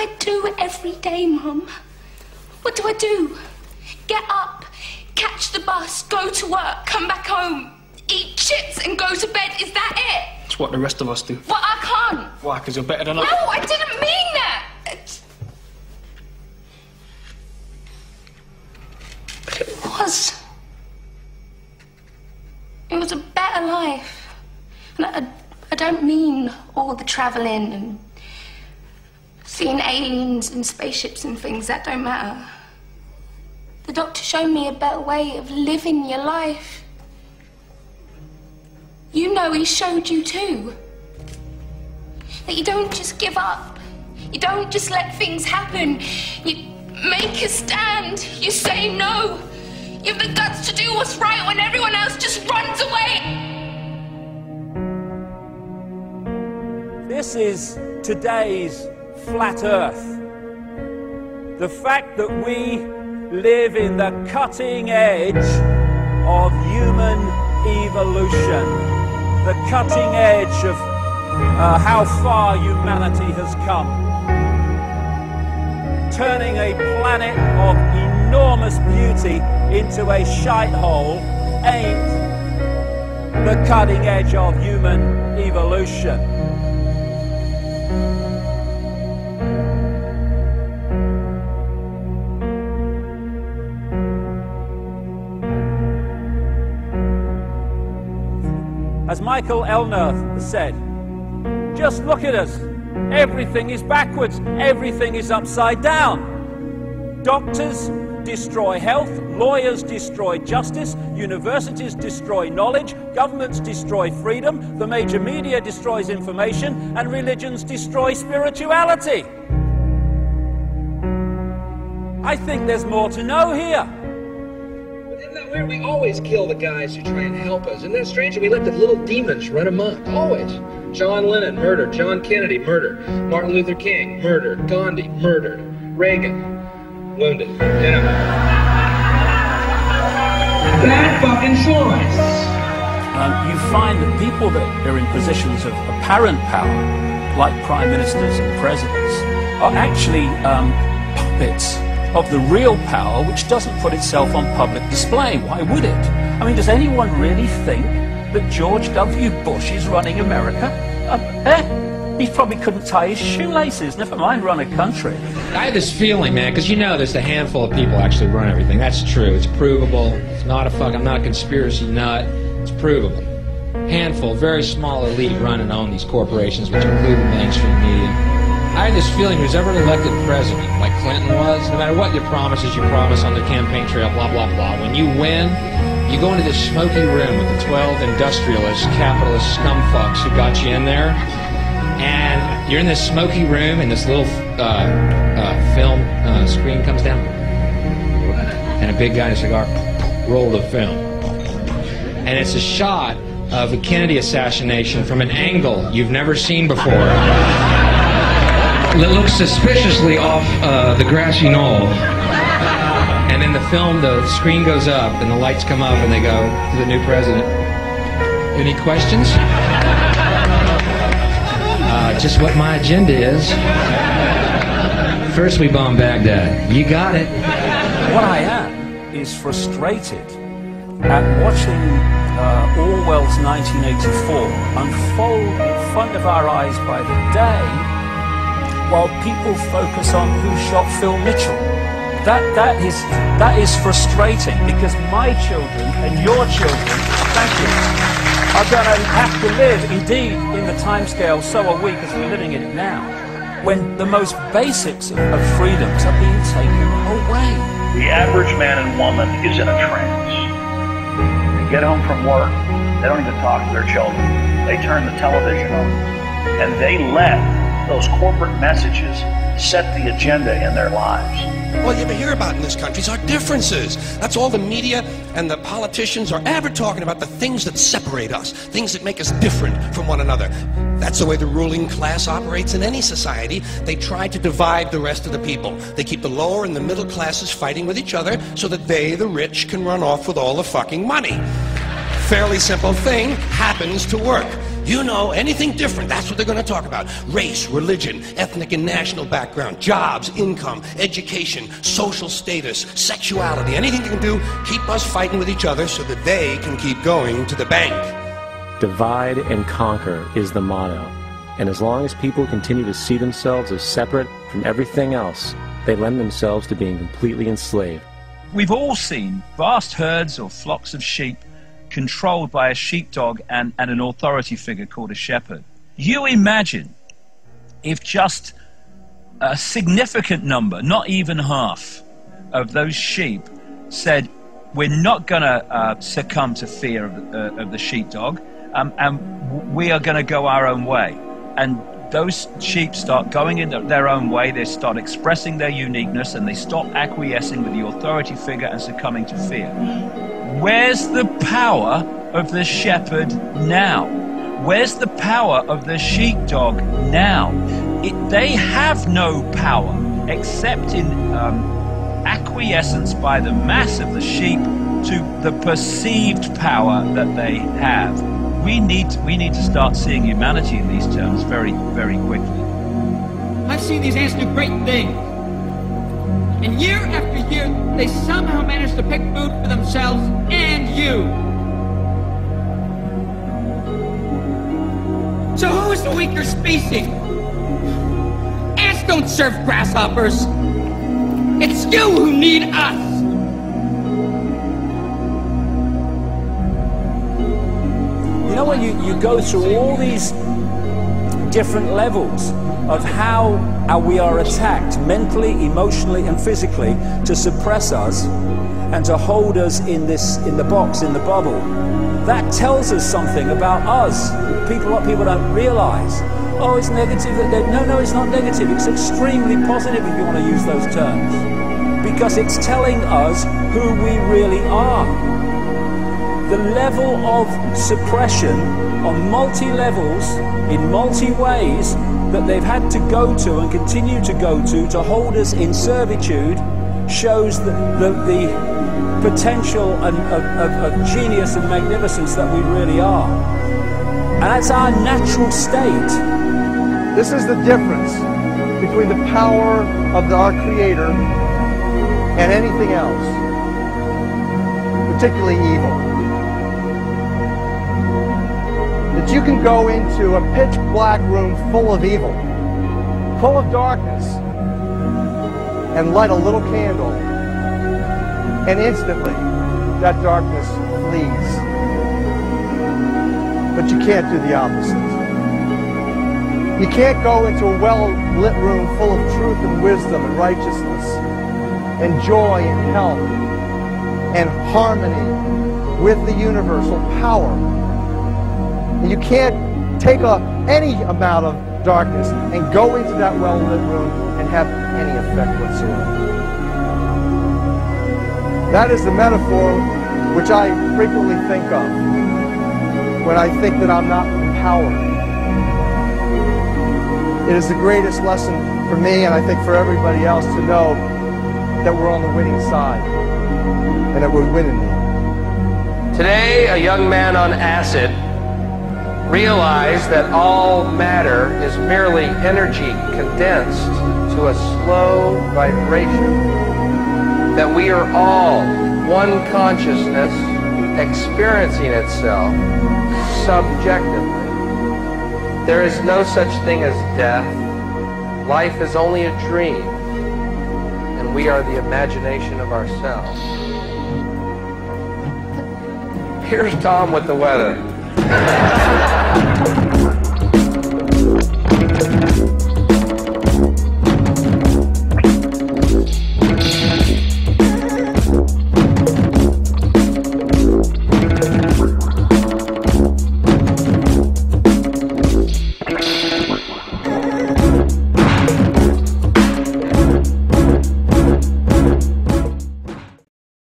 I do every day, Mum? What do I do? Get up, catch the bus, go to work, come back home, eat chips and go to bed. Is that it? It's what the rest of us do. Well, I can't. Why? Because you're better than us? No, I didn't mean that. It was a better life. And I don't mean all the travelling and seeing aliens and spaceships and things. That don't matter. The doctor showed me a better way of living your life. You know he showed you too. That you don't just give up. You don't just let things happen. You make a stand. You say no. You have the guts to do what's right when everyone else just runs away. This is today's flat Earth. The fact that we live in the cutting edge of human evolution. The cutting edge of how far humanity has come. Turning a planet of enormous beauty into a shithole ain't the cutting edge of human evolution. As Michael Elner said, just look at us. Everything is backwards. Everything is upside down. Doctors destroy health, lawyers destroy justice, universities destroy knowledge, governments destroy freedom, the major media destroys information, and religions destroy spirituality. I think there's more to know here. Isn't that weird? We always kill the guys who try and help us. Isn't that strange? We let the little demons run amok. Always. John Lennon, murdered. John Kennedy, murdered. Martin Luther King, murdered. Gandhi, murdered. Reagan, wounded. You know. Bad fucking choice. You find that people that are in positions of apparent power, like prime ministers and presidents, are actually puppets of the real power, which doesn't put itself on public display. Why would it? I mean, does anyone really think that George W. Bush is running America? He probably couldn't tie his shoelaces, never mind run a country. I have this feeling, man, because you know there's a handful of people actually run everything. That's true. It's provable. It's not I'm not a conspiracy nut. It's provable. Handful, very small elite run and own these corporations, which include the mainstream media. I have this feeling who's ever elected president, like Clinton was, no matter what your promises you promise on the campaign trail, blah, blah, blah, when you win, you go into this smoky room with the 12 industrialist, capitalist scumfucks who got you in there, and you're in this smoky room, and this little film screen comes down, and a big guy in a cigar, roll the film. And it's a shot of a Kennedy assassination from an angle you've never seen before. It looks suspiciously off the grassy knoll. And in the film, the screen goes up, and the lights come up, and they go to the new president. Any questions? Just what my agenda is. First we bomb Baghdad. You got it. What I am is frustrated at watching Orwell's 1984 unfold in front of our eyes by the day, while people focus on who shot Phil Mitchell. That is frustrating, because my children and your children, thank you, are going to have to live, indeed, in the timescale, so are we, because we're living in it now, when the most basics of freedoms are being taken away. The average man and woman is in a trance. They get home from work, they don't even talk to their children. They turn the television on, and they let those corporate messages set the agenda in their lives. All you ever hear about in this country is our differences. That's all the media and the politicians are ever talking about, the things that separate us, things that make us different from one another. That's the way the ruling class operates in any society. They try to divide the rest of the people. They keep the lower and the middle classes fighting with each other so that they, the rich, can run off with all the fucking money. Fairly simple thing, happens to work. You know, anything different, that's what they're going to talk about. Race, religion, ethnic and national background, jobs, income, education, social status, sexuality, anything they can do, keep us fighting with each other so that they can keep going to the bank. Divide and conquer is the motto. And as long as people continue to see themselves as separate from everything else, they lend themselves to being completely enslaved. We've all seen vast herds or flocks of sheep controlled by a sheepdog and an authority figure called a shepherd. You imagine if just a significant number, not even half, of those sheep said, we're not going to succumb to fear of the sheepdog, and we are going to go our own way. And those sheep start going in their own way, they start expressing their uniqueness, and they stop acquiescing with the authority figure and succumbing to fear. Where's the power of the shepherd now? Where's the power of the sheepdog now? They have no power except in acquiescence by the mass of the sheep to the perceived power that they have. We need to start seeing humanity in these terms very, very quickly. I've seen these ants do great things. And year after year, they somehow manage to pick food for themselves and you. So who is the weaker species? Ants don't serve grasshoppers. It's you who need us. You know, when you go through all these different levels of how we are attacked mentally, emotionally, and physically to suppress us and to hold us in the box, in the bubble, that tells us something about us. What people don't realize. Oh, it's negative. No, it's not negative. It's extremely positive if you want to use those terms, because it's telling us who we really are. The level of suppression on multi-levels, in multi-ways, that they've had to go to and continue to go to hold us in servitude shows the potential of genius and magnificence that we really are. And that's our natural state. This is the difference between the power of our Creator and anything else, particularly evil. That you can go into a pitch black room full of evil, full of darkness, and light a little candle, and instantly that darkness flees. But you can't do the opposite. You can't go into a well-lit room full of truth and wisdom and righteousness and joy and health and harmony with the universal power. You can't take any amount of darkness and go into that well-lit room and have any effect whatsoever. That is the metaphor which I frequently think of when I think that I'm not empowered. It is the greatest lesson for me, and I think for everybody else, to know that we're on the winning side and that we're winning. Today, a young man on acid realized that all matter is merely energy condensed to a slow vibration, that we are all one consciousness experiencing itself subjectively. There is no such thing as death. Life is only a dream, and we are the imagination of ourselves. Here's Tom with the weather.